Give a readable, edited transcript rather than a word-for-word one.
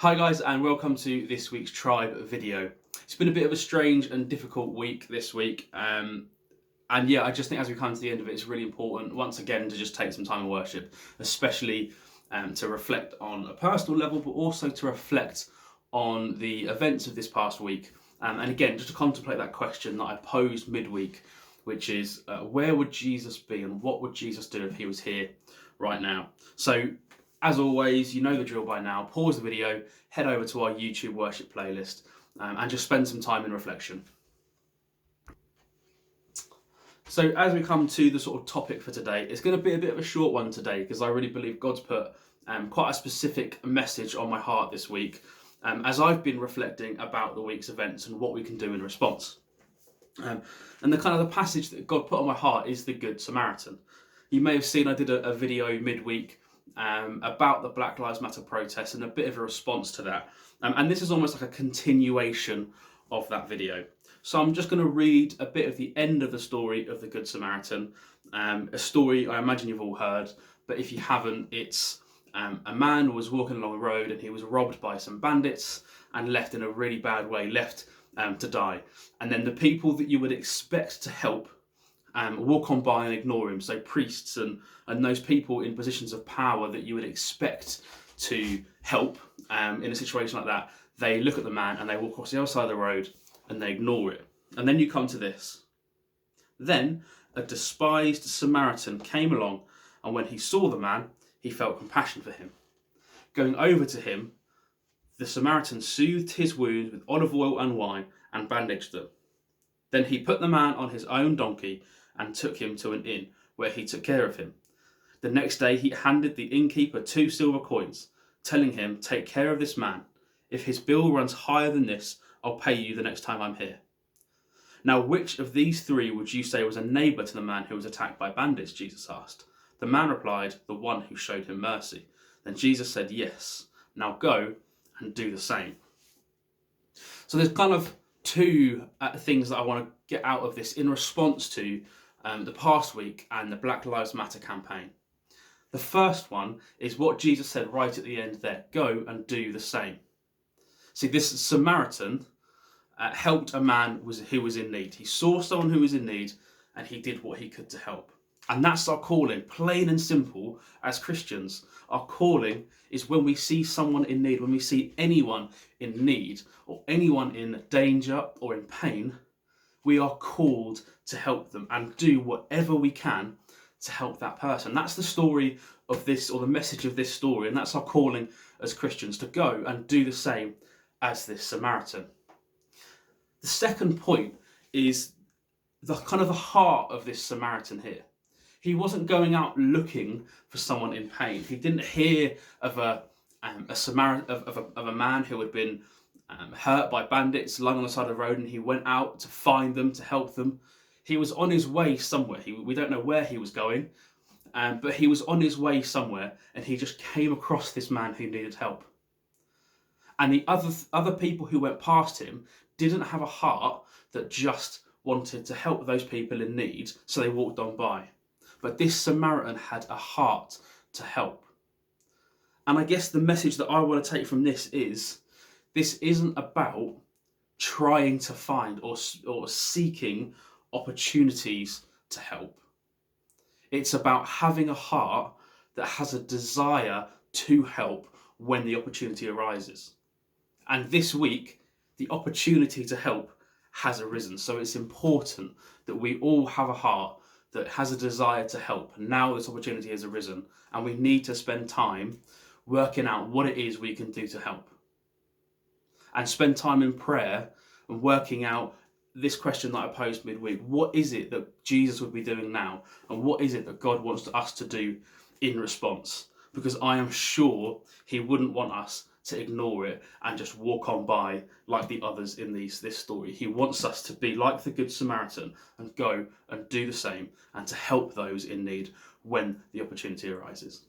Hi guys, and welcome to this week's Tribe video. It's been a bit of a strange and difficult week this week, and yeah, I just think as we come to the end of it, it's really important once again to just take some time of worship, especially to reflect on a personal level, but also to reflect on the events of this past week, and again just to contemplate that question that I posed midweek, which is where would Jesus be and what would Jesus do if he was here right now? So as always, you know the drill by now. Pause the video, head over to our YouTube worship playlist, and just spend some time in reflection. So as we come to the sort of topic for today, it's going to be a bit of a short one today because I really believe God's put quite a specific message on my heart this week as I've been reflecting about the week's events and what we can do in response. And the kind of the passage that God put on my heart is the Good Samaritan. You may have seen I did a video midweek about the Black Lives Matter protests and a bit of a response to that. And this is almost like a continuation of that video. So I'm just going to read a bit of the end of the story of the Good Samaritan, a story I imagine you've all heard, but if you haven't, it's a man was walking along a road and he was robbed by some bandits and left in a really bad way, left to die. And then the people that you would expect to help walk on by and ignore him. So priests and those people in positions of power that you would expect to help in a situation like that, they look at the man and they walk across the other side of the road and they ignore it. And then you come to this. Then a despised Samaritan came along, and when he saw the man, he felt compassion for him. Going over to him, the Samaritan soothed his wound with olive oil and wine and bandaged them. Then he put the man on his own donkey and took him to an inn where he took care of him. The next day he handed the innkeeper 2 silver coins, telling him, "Take care of this man. If his bill runs higher than this, I'll pay you the next time I'm here." Now, which of these 3 would you say was a neighbour to the man who was attacked by bandits? Jesus asked. The man replied, "The one who showed him mercy." Then Jesus said, "Yes, now go and do the same." So there's kind of 2 things that I want to get out of this in response to the past week and the Black Lives Matter campaign. The first one is what Jesus said right at the end there: go and do the same. See, this Samaritan helped a man who was in need. He saw someone who was in need and he did what he could to help. And that's our calling, plain and simple, as Christians. Our calling is when we see someone in need, when we see anyone in need or anyone in danger or in pain, we are called to help them and do whatever we can to help that person. That's the story of this, or the message of this story, and that's our calling as Christians, to go and do the same as this Samaritan. The second point is the kind of the heart of this Samaritan here. He wasn't going out looking for someone in pain. He didn't hear of a man who had been hurt by bandits lying on the side of the road, and he went out to find them, to help them. He was on his way somewhere. We don't know where he was going, but he was on his way somewhere, and he just came across this man who needed help. And the other people who went past him didn't have a heart that just wanted to help those people in need, so they walked on by. But this Samaritan had a heart to help. And I guess the message that I want to take from this isn't about trying to find or seeking opportunities to help. It's about having a heart that has a desire to help when the opportunity arises. And this week, the opportunity to help has arisen. So it's important that we all have a heart that has a desire to help. Now this opportunity has arisen, and we need to spend time working out what it is we can do to help. And spend time in prayer and working out this question that I posed midweek. What is it that Jesus would be doing now? And what is it that God wants us to do in response? Because I am sure he wouldn't want us to ignore it and just walk on by like the others in this story. He wants us to be like the Good Samaritan and go and do the same and to help those in need when the opportunity arises.